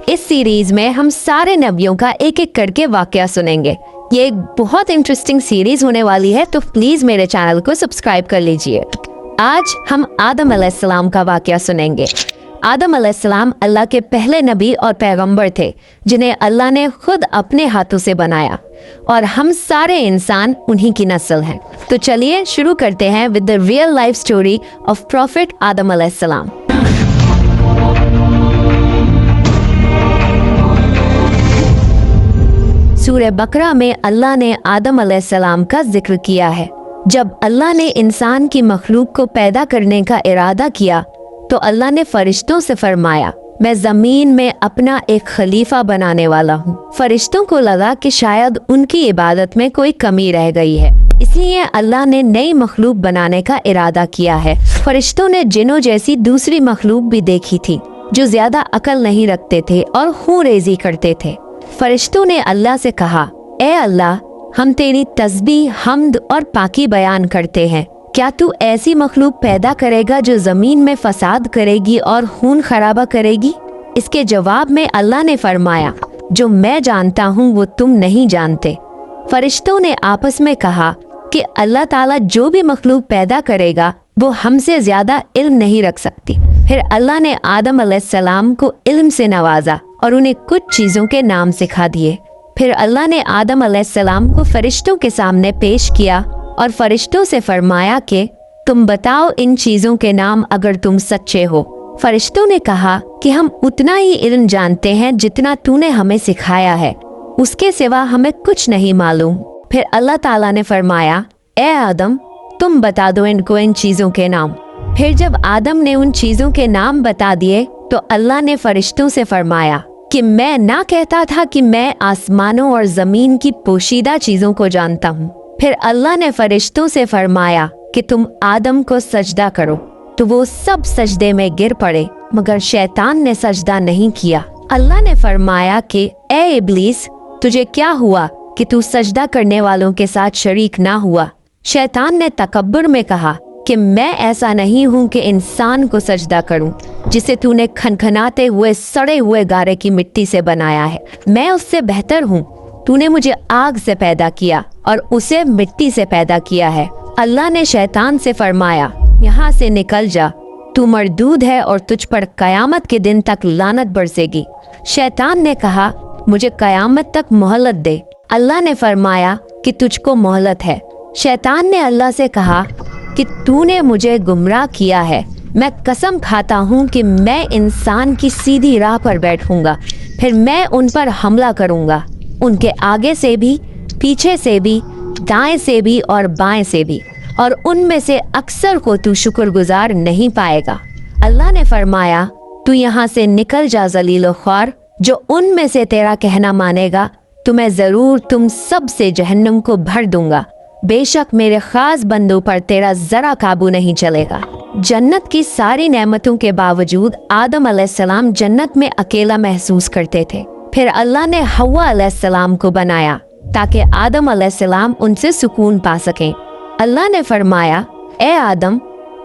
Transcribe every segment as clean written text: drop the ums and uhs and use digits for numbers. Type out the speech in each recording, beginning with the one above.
इस सीरीज में हम सारे नबियों का एक एक करके वाकया सुनेंगे। ये एक बहुत इंटरेस्टिंग सीरीज होने वाली है, तो प्लीज मेरे चैनल को सब्सक्राइब कर लीजिए। आज हम आदम अलैहिस्सलाम का वाकया सुनेंगे। आदम अलैहिस्सलाम अल्लाह के पहले नबी और पैगंबर थे, जिन्हें अल्लाह ने खुद अपने हाथों से बनाया, और हम सारे इंसान उन्हीं की नस्ल हैं। तो चलिए शुरू करते हैं with the real life story of prophet आदम अलैहिस्सलाम। सूरह बकरा में अल्लाह ने आदम अलैहिस्सलाम का जिक्र किया है। जब अल्लाह ने इंसान की मखलूक को पैदा करने का इरादा किया तो अल्लाह ने फरिश्तों से फरमाया, मैं ज़मीन में अपना एक खलीफा बनाने वाला हूँ। फरिश्तों को लगा कि शायद उनकी इबादत में कोई कमी रह गई है, इसलिए अल्लाह ने नई मखलूक बनाने का इरादा किया है। फरिश्तों ने जिन्नों जैसी दूसरी मखलूक भी देखी थी, जो ज्यादा अकल नहीं रखते थे और खूंरेजी करते थे। फरिश्तों ने अल्लाह से कहा, ए अल्लाह, हम तेरी तस्बीह, हम्द और पाकी बयान करते हैं। क्या तू ऐसी मखलूक पैदा करेगा जो जमीन में फसाद करेगी और खून खराबा करेगी? इसके जवाब में अल्लाह ने फरमाया, जो मैं जानता हूँ वो तुम नहीं जानते। फरिश्तों ने आपस में कहा कि अल्लाह ताला जो भी मखलूक पैदा करेगा वो हमसे ज्यादा इल्म नहीं रख सकती। फिर अल्लाह ने आदम अलैहिस्सलाम को इल्म से नवाजा और उन्हें कुछ चीजों के नाम सिखा दिए। फिर अल्लाह ने आदम अलैहिस्सलाम को फरिश्तों के सामने पेश किया और फरिश्तों से फरमाया कि तुम बताओ इन चीजों के नाम अगर तुम सच्चे हो। फरिश्तों ने कहा कि हम उतना ही इल्म जानते हैं जितना तूने हमें सिखाया है, उसके सिवा हमें कुछ नहीं मालूम। फिर अल्लाह ताला ने फरमाया, ए आदम, तुम बता दो इनको इन चीजों के नाम। फिर जब आदम ने उन चीजों के नाम बता दिए तो अल्लाह ने फरिश्तों से फरमाया कि मैं ना कहता था कि मैं आसमानों और जमीन की पोशीदा चीजों को जानता हूँ। फिर अल्लाह ने फरिश्तों से फरमाया कि तुम आदम को सजदा करो, तो वो सब सजदे में गिर पड़े, मगर शैतान ने सजदा नहीं किया। अल्लाह ने फरमाया कि ए इब्लीस, तुझे क्या हुआ कि तू सजदा करने वालों के साथ शरीक ना हुआ? शैतान ने तकब्बुर में कहा कि मैं ऐसा नहीं हूँ कि इंसान को सजदा करूँ जिसे तूने खनखनाते हुए सड़े हुए गारे की मिट्टी से बनाया है। मैं उससे बेहतर हूँ। तूने मुझे आग से पैदा किया और उसे मिट्टी से पैदा किया है। अल्लाह ने शैतान से फरमाया, यहाँ से निकल जा, तू मरदूद है और तुझ पर कयामत के दिन तक लानत बरसेगी। शैतान ने कहा, मुझे कयामत तक मोहलत दे। अल्लाह ने फरमाया कि तुझको मोहलत है। शैतान ने अल्लाह से कहा कि तूने मुझे गुमराह किया है। मैं कसम खाता हूँ कि मैं इंसान की सीधी राह पर बैठूंगा, फिर मैं उन पर हमला करूंगा, उनके आगे से भी, पीछे से भी, दाएं से भी और बाएं से भी, और उनमें से अक्सर को तू शुक्रगुजार नहीं पाएगा। अल्लाह ने फरमाया, तू यहाँ से निकल जा ज़लील ख्वार। जो उनमें से तेरा कहना मानेगा तो मैं जरूर तुम सब से जहन्नम को भर दूंगा। बेशक मेरे खास बंदों पर तेरा जरा काबू नहीं चलेगा। जन्नत की सारी नेमतों के बावजूद आदम अलैहिस्सलाम जन्नत में अकेला महसूस करते थे। फिर अल्लाह ने हव्वा अलैहिस्सलाम को बनाया ताकि आदम अलैहिस्सलाम उनसे सुकून पा सकें। अल्लाह ने फरमाया, ए आदम,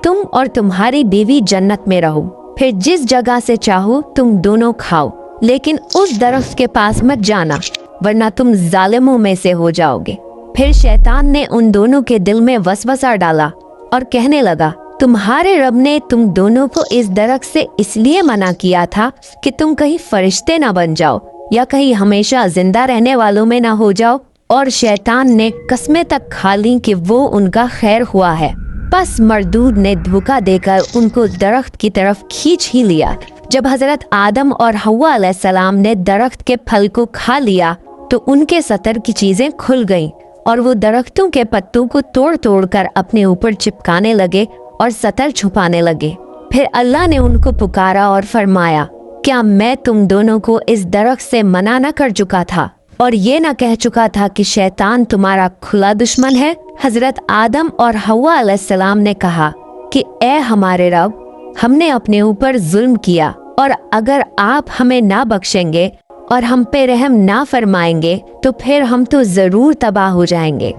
तुम और तुम्हारी बीवी जन्नत में रहो, फिर जिस जगह से चाहो तुम दोनों खाओ, लेकिन उस दरख्त के पास मत जाना, वरना तुम जालिमों में से हो जाओगे। फिर शैतान ने उन दोनों के दिल में वसवसा डाला और कहने लगा, तुम्हारे रब ने तुम दोनों को इस दरख्त से इसलिए मना किया था कि तुम कहीं फरिश्ते ना बन जाओ या कहीं हमेशा जिंदा रहने वालों में ना हो जाओ। और शैतान ने कस्में तक खा ली कि वो उनका खैर हुआ है। बस मरदूद ने धोखा देकर उनको दरख्त की तरफ खींच ही लिया। जब हजरत आदम और हव्वा अलैहिस्सलाम ने दरख्त के फल को खा लिया तो उनके सतर की चीजें खुल गईं और वो दरख्तों के पत्तों को तोड़ तोड़ कर अपने ऊपर चिपकाने लगे और सतर छुपाने लगे। फिर अल्लाह ने उनको पुकारा और फरमाया, क्या मैं तुम दोनों को इस दरख्त से मना न कर चुका था और ये न कह चुका था कि शैतान तुम्हारा खुला दुश्मन है? हजरत आदम और हव्वा अलैहिस्सलाम ने कहा कि ए हमारे रब, हमने अपने ऊपर जुल्म किया, और अगर आप हमें ना बख्शेंगे और हम पे रहम ना फरमाएंगे तो फिर हम तो जरूर तबाह हो जाएंगे।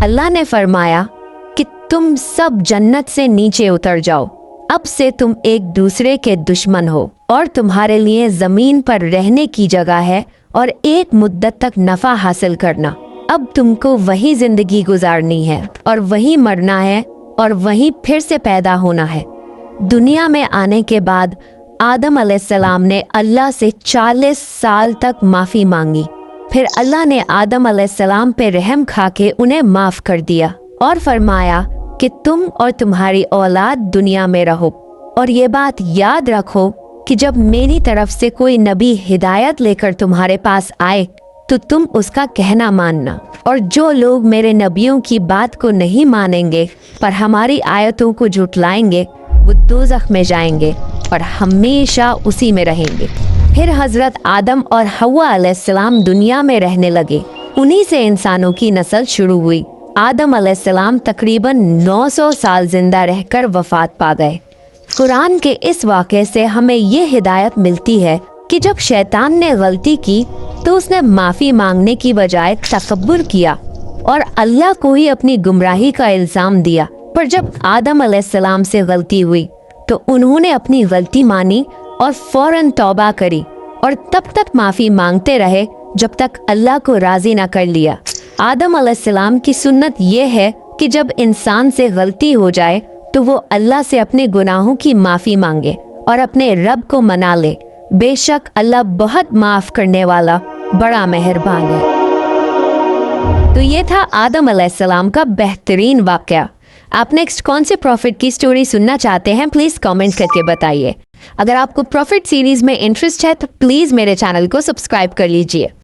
अल्लाह ने फरमाया कि तुम सब जन्नत से नीचे उतर जाओ। अब से तुम एक दूसरे के दुश्मन हो और तुम्हारे लिए जमीन पर रहने की जगह है और एक मुद्दत तक नफा हासिल करना। अब तुमको वही जिंदगी गुजारनी है और वही मरना है और वही फिर से पैदा होना है। दुनिया में आने के बाद आदम अलैहिस्सलाम ने अल्लाह से 40 साल तक माफ़ी मांगी। फिर अल्लाह ने आदम अलैहिस्सलाम पे रहम खा के उन्हें माफ़ कर दिया और फरमाया कि तुम और तुम्हारी औलाद दुनिया में रहो और ये बात याद रखो कि जब मेरी तरफ से कोई नबी हिदायत लेकर तुम्हारे पास आए तो तुम उसका कहना मानना, और जो लोग मेरे नबियों की बात को नहीं मानेंगे पर हमारी आयतों को झुटलाएंगे वो दोज़ख में जाएंगे और हमेशा उसी में रहेंगे। फिर हजरत आदम और हव्वा अलैहिस्सलाम दुनिया में रहने लगे। उन्हीं से इंसानों की नस्ल शुरू हुई। आदम अलैहिस्सलाम तकरीबन 900 साल जिंदा रहकर वफात पा गए। कुरान के इस वाक़े से हमें ये हिदायत मिलती है कि जब शैतान ने गलती की तो उसने माफ़ी मांगने की बजाय तकब्बुर किया और अल्लाह को ही अपनी गुमराही का इल्ज़ाम दिया। पर जब आदम अलैहिस्सलाम से गलती हुई तो उन्होंने अपनी गलती मानी और फौरन तौबा करी और तब तक माफ़ी मांगते रहे जब तक अल्लाह को राज़ी न कर लिया। आदम अलैहिस्सलाम की सुन्नत ये है कि जब इंसान से गलती हो जाए तो वो अल्लाह से अपने गुनाहों की माफ़ी मांगे और अपने रब को मना ले। बेशक अल्लाह बहुत माफ़ करने वाला बड़ा मेहरबान है। तो ये था आदम अलैहिस्सलाम का बेहतरीन वाक़या। आप नेक्स्ट कौन से प्रॉफिट की स्टोरी सुनना चाहते हैं, प्लीज़ कमेंट करके बताइए। अगर आपको प्रॉफिट सीरीज़ में इंटरेस्ट है तो प्लीज़ मेरे चैनल को सब्सक्राइब कर लीजिए।